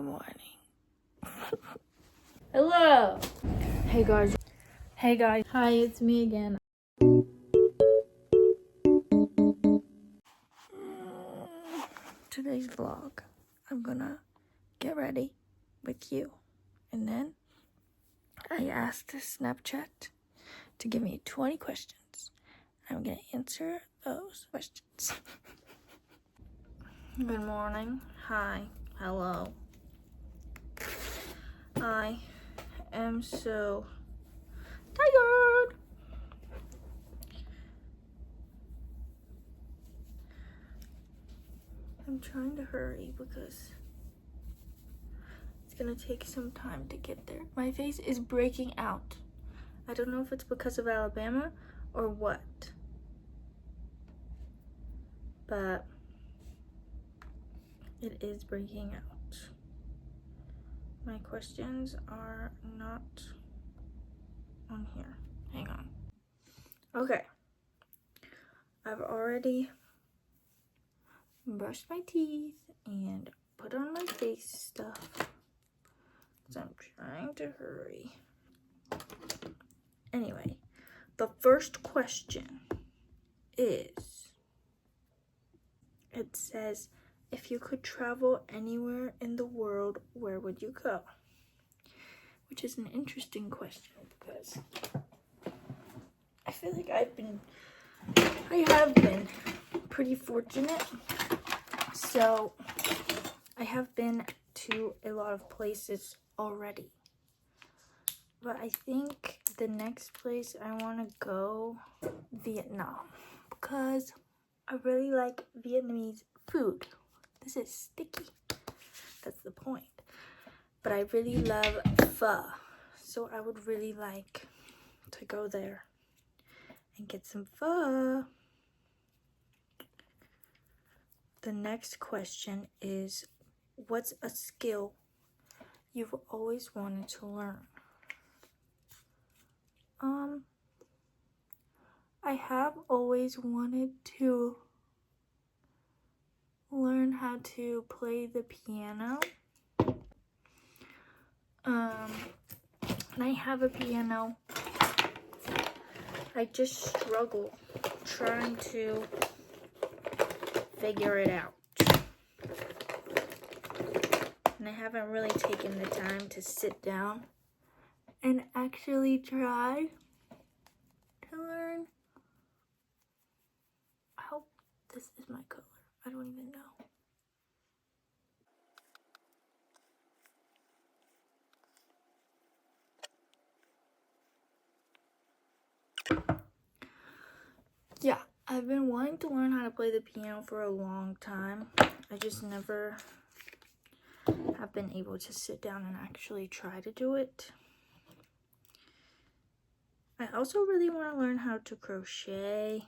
morning. Hello. Hey guys. Hey guys. Hi, it's me again. Today's vlog, I'm gonna get ready with you. And then I asked Snapchat to give me 20 questions. I'm gonna answer those questions. Good morning. Hi. Hello. I am so tired. I'm trying to hurry because it's gonna take some time to get there. My face is breaking out. I don't know if it's because of Alabama or what, but it is breaking out. My questions are not on here. Hang on. Okay. I've already brushed my teeth and put on my face stuff because I'm trying to hurry. Anyway, the first question is, it says, if you could travel anywhere in the world, where would you go? Which is an interesting question because I feel like I have been pretty fortunate. So I have been to a lot of places already. But I think the next place I want to go, Vietnam, because I really like Vietnamese food. This is sticky. That's the point. But I really love pho. So I would really like to go there and get some pho. The next question is, what's a skill you've always wanted to learn? I have always wanted to learn how to play the piano. And I have a piano. I just struggle trying to figure it out. And I haven't really taken the time to sit down and actually try to learn. I hope this is my color. I don't even know. Yeah, I've been wanting to learn how to play the piano for a long time. I just never have been able to sit down and actually try to do it. I also really want to learn how to crochet.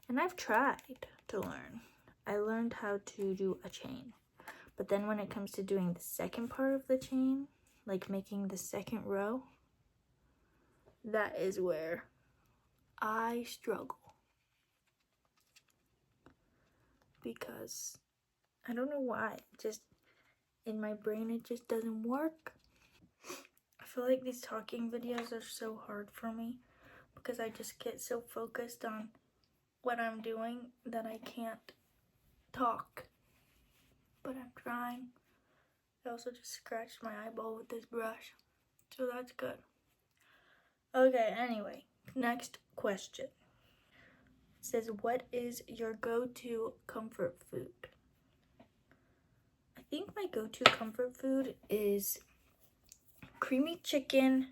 And I've tried to learn. I learned how to do a chain. But then when it comes to doing the second part of the chain, like making the second row, that is where I struggle. Because I don't know why, just in my brain it just doesn't work. I feel like these talking videos are so hard for me because I just get so focused on what I'm doing that I can't talk. But I'm trying. I also just scratched my eyeball with this brush, so that's good. Okay, anyway, next question. It says, what is your go-to comfort food? I think my go-to comfort food is creamy chicken,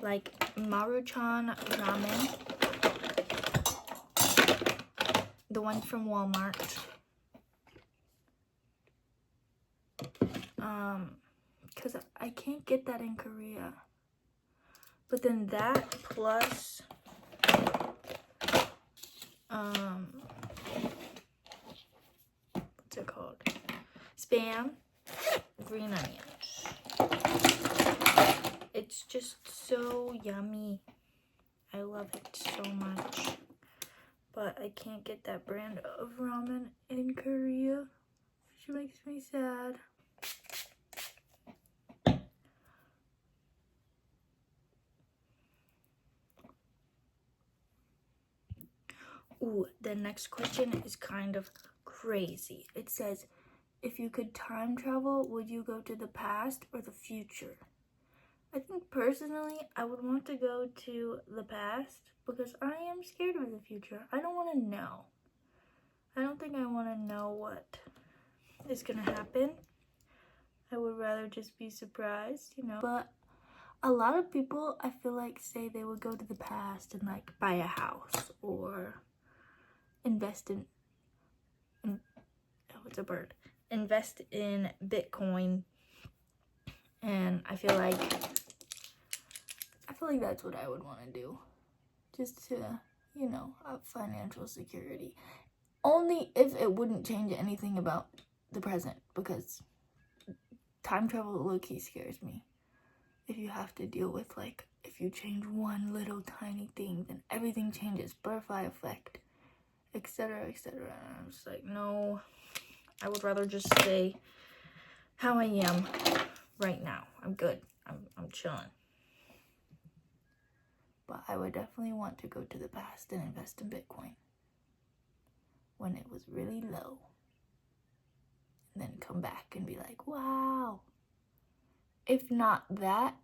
like Maruchan ramen, the one from Walmart. Because I can't get that in Korea. But then that plus what's it called? Spam, green onions. It's just so yummy. I love it so much. But I can't get that brand of ramen in Korea, which makes me sad. Ooh, the next question is kind of crazy. It says, if you could time travel, would you go to the past or the future? I think personally, I would want to go to the past because I am scared of the future. I don't want to know. I don't think I want to know what is going to happen. I would rather just be surprised, you know. But a lot of people, I feel like, say they would go to the past and like buy a house or invest in oh, it's a bird. Invest in Bitcoin. And I feel like that's what I would want to do. Just to, you know, have financial security. Only if it wouldn't change anything about the present, because time travel low-key scares me. If you have to deal with, like, if you change one little tiny thing, then everything changes, butterfly effect, etc., etc. And I'm just like, no, I would rather just stay how I am right now. I'm good. I'm chilling. But I would definitely want to go to the past and invest in Bitcoin when it was really low. And then come back and be like, wow. If not that,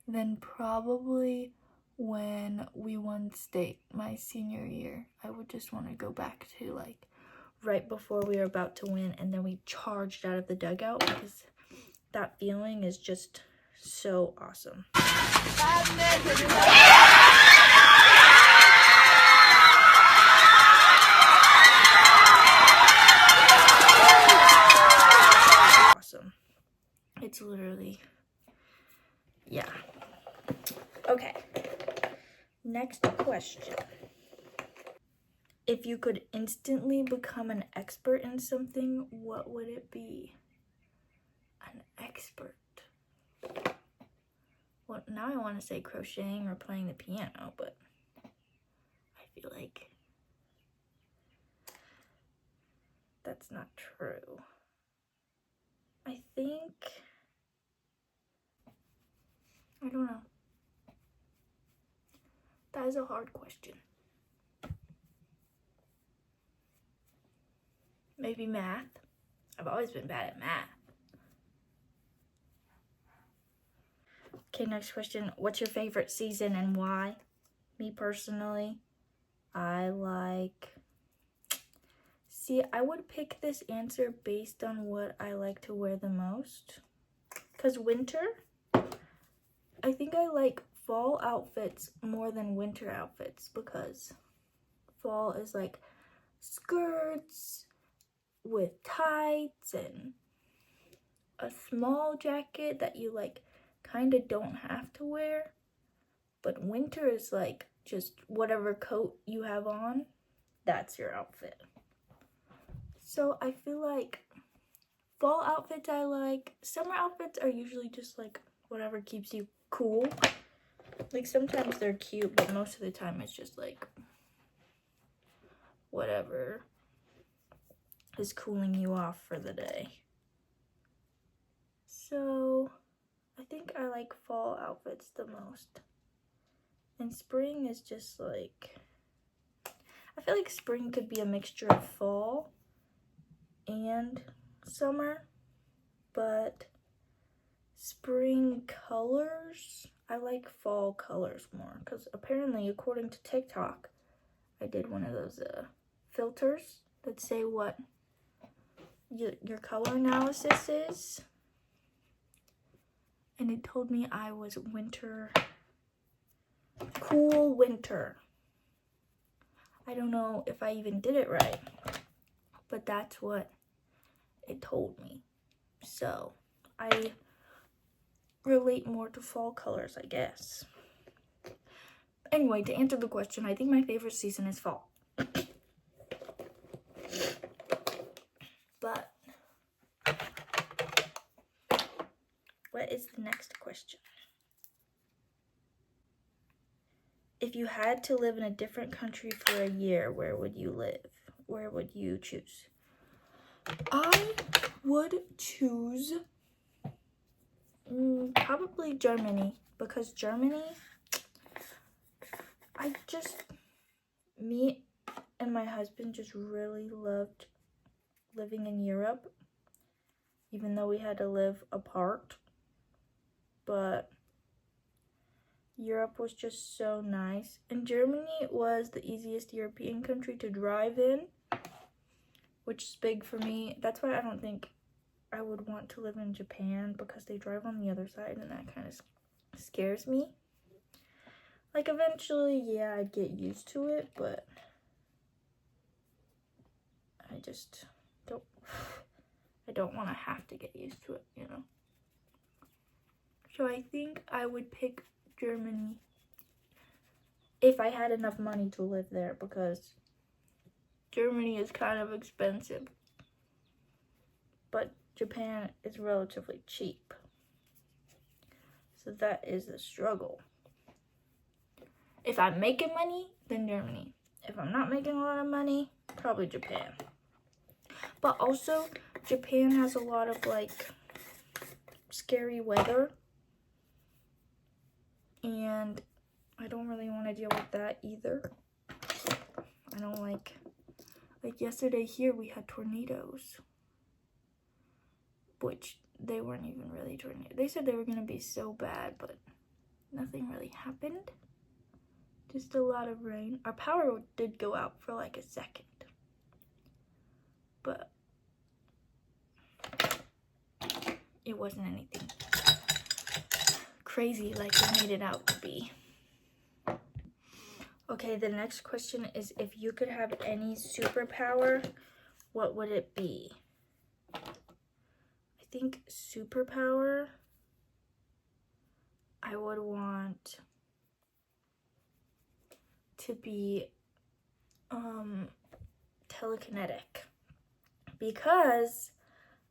then probably when we won state my senior year, I would just want to go back to like right before we were about to win, and then we charged out of the dugout, because that feeling is just so awesome. Awesome. It's literally, yeah. Okay. Next question. If you could instantly become an expert in something, what would it be? An expert. Well, now I want to say crocheting or playing the piano, but I feel like that's not true. I think, I don't know. That is a hard question. Maybe math. I've always been bad at math. Okay, next question. What's your favorite season and why? Me personally, I would pick this answer based on what I like to wear the most. Because winter, I think I like fall outfits more than winter outfits, because fall is like skirts with tights and a small jacket that you like kind of don't have to wear. But winter is like just whatever coat you have on, that's your outfit. So I feel like fall outfits I like. Summer outfits are usually just like whatever keeps you cool. Like sometimes they're cute, but most of the time it's just like whatever is cooling you off for the day. So I think I like fall outfits the most. And spring is just like, I feel like spring could be a mixture of fall and summer, but spring colors, I like fall colors more, because apparently according to TikTok, I did one of those filters that say what your color analysis is, and it told me I was cool winter. I don't know if I even did it right, but that's what it told me. So I relate more to fall colors, I guess. Anyway, to answer the question, I think my favorite season is fall. But what is the next question? If you had to live in a different country for a year, where would you live? Where would you choose? I would choose probably Germany, because Germany, me and my husband just really loved living in Europe, even though we had to live apart. But Europe was just so nice. And Germany was the easiest European country to drive in, which is big for me. That's why I don't think I would want to live in Japan, because they drive on the other side and that kind of scares me. Like, eventually, yeah, I'd get used to it, but I just don't want to have to get used to it, you know? So I think I would pick Germany if I had enough money to live there, because Germany is kind of expensive, but Japan is relatively cheap. So that is the struggle. If I'm making money, then Germany. If I'm not making a lot of money, probably Japan. But also, Japan has a lot of, like, scary weather. And I don't really want to deal with that either. I don't like yesterday here we had tornadoes. Which they weren't even really tornadoes. They said they were going to be so bad, but nothing really happened. Just a lot of rain. Our power did go out for like a second. But it wasn't anything crazy like they made it out to be. Okay, the next question is, if you could have any superpower, what would it be? I think superpower, I would want to be telekinetic, because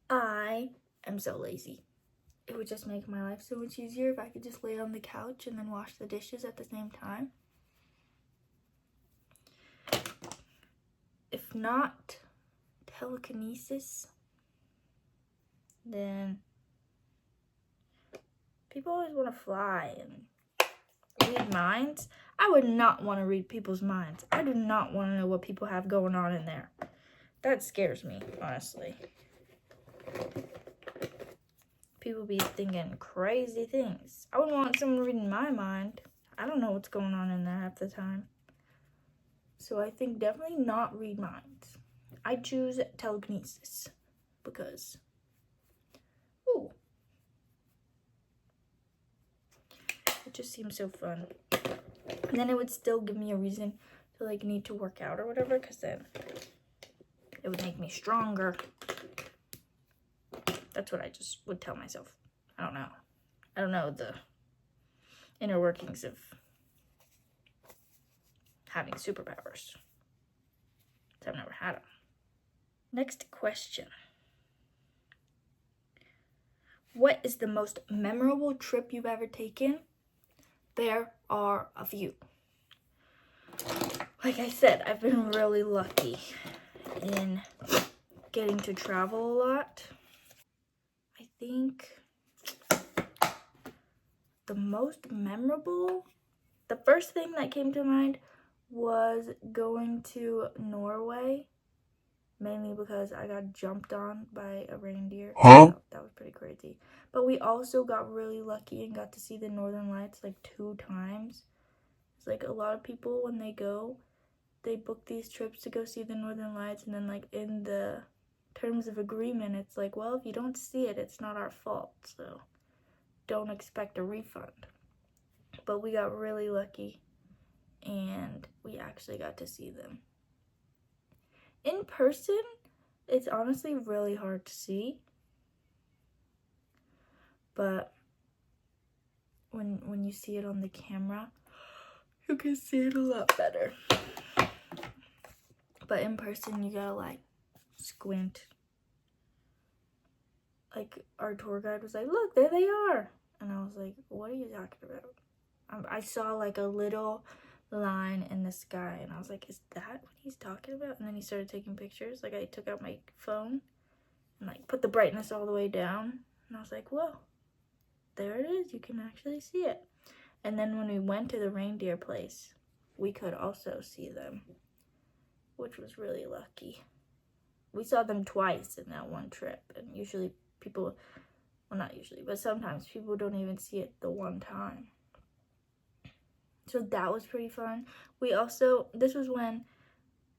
I am so lazy. It would just make my life so much easier if I could just lay on the couch and then wash the dishes at the same time. If not telekinesis, then people always want to fly and read minds. I would not want to read people's minds. I do not want to know what people have going on in there. That scares me, honestly. People be thinking crazy things. I wouldn't want someone reading my mind. I don't know what's going on in there half the time. So I think definitely not read minds. I choose telekinesis because, ooh, it just seems so fun. And then it would still give me a reason to like need to work out or whatever, because then it would make me stronger. That's what I just would tell myself. I don't know. I don't know the inner workings of having superpowers. I've never had them. Next question. What is the most memorable trip you've ever taken? There are a few. Like I said, I've been really lucky in getting to travel a lot. I think the most memorable, the first thing that came to mind was going to Norway, mainly because I got jumped on by a reindeer. Huh? That was pretty crazy. But we also got really lucky and got to see the Northern Lights like 2 times. It's like a lot of people, when they go, they book these trips to go see the Northern Lights, and then like in the terms of agreement, it's like, well, if you don't see it, it's not our fault, so don't expect a refund. But we got really lucky, and we actually got to see them. In person, it's honestly really hard to see, but when you see it on the camera, you can see it a lot better. But in person, you gotta like squint. Like, our tour guide was like, look, there they are. And I was like, what are you talking about? I saw like a little line in the sky, and I was like, is that what he's talking about? And then he started taking pictures. Like, I took out my phone and like put the brightness all the way down, and I was like, whoa, there it is. You can actually see it. And then when we went to the reindeer place, we could also see them, which was really lucky. We saw them twice in that one trip, and usually people, well, not usually, but sometimes people don't even see it the one time. So that was pretty fun. We also, this was when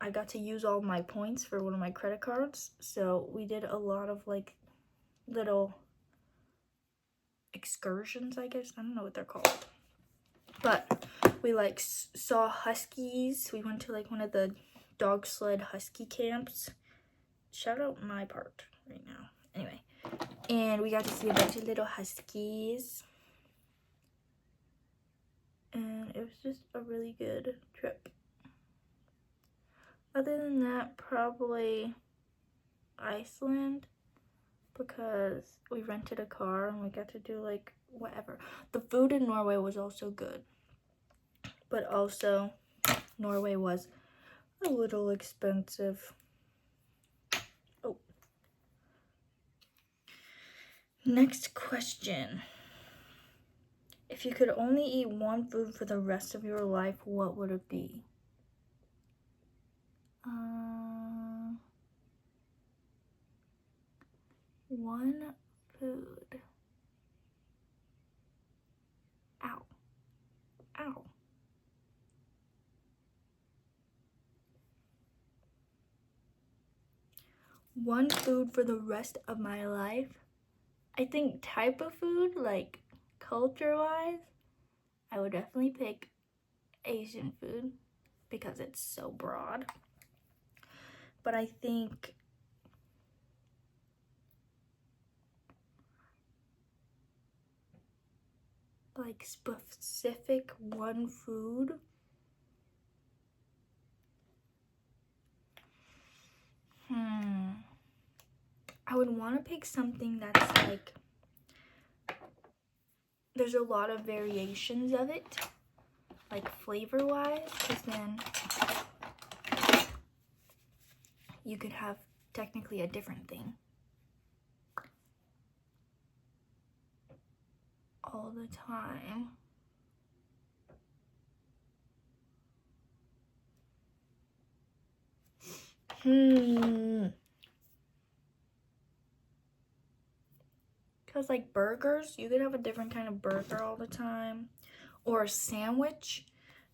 I got to use all my points for one of my credit cards. So we did a lot of like little excursions, I guess. I don't know what they're called. But we like saw huskies. We went to like one of the dog sled husky camps. Shout out my part right now. Anyway, and we got to see a bunch of little huskies. And it was just a really good trip. Other than that, probably Iceland, because we rented a car and we got to do like whatever. The food in Norway was also good, but also Norway was a little expensive. Oh. Next question. If you could only eat one food for the rest of your life, what would it be? One food. Ow. Ow. One food for the rest of my life? I think type of food, like culture-wise, I would definitely pick Asian food because it's so broad. But I think like specific one food, I would want to pick something that's like, there's a lot of variations of it, like flavor-wise, because then you could have technically a different thing all the time. Because like burgers, you could have a different kind of burger all the time. Or a sandwich,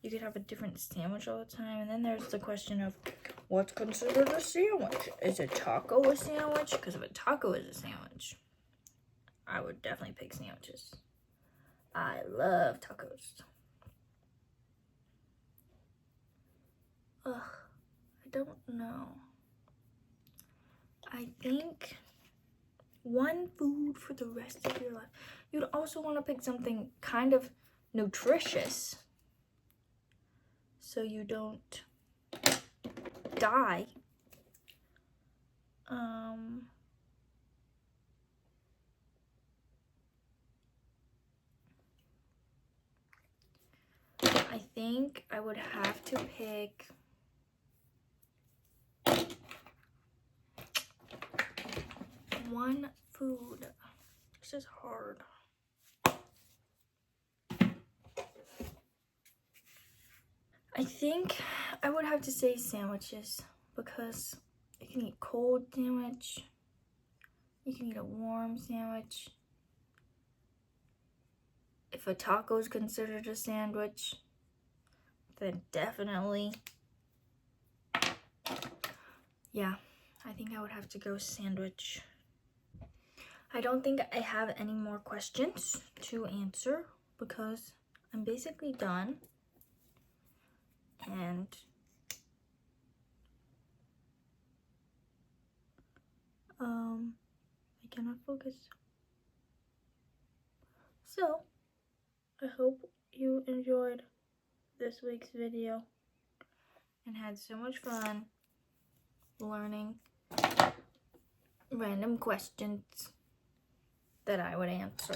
you could have a different sandwich all the time. And then there's the question of what's considered a sandwich? Is a taco a sandwich? Because if a taco is a sandwich, I would definitely pick sandwiches. I love tacos. Ugh, I don't know. I think one food for the rest of your life. You'd also want to pick something kind of nutritious so you don't die. I think I would have to pick one food. This is hard. I think I would have to say sandwiches, because you can eat cold sandwich, you can eat a warm sandwich. If a taco is considered a sandwich, then definitely, yeah, I think I would have to go sandwich. I don't think I have any more questions to answer because I'm basically done. And I cannot focus. So, I hope you enjoyed this week's video and had so much fun learning random questions that I would answer.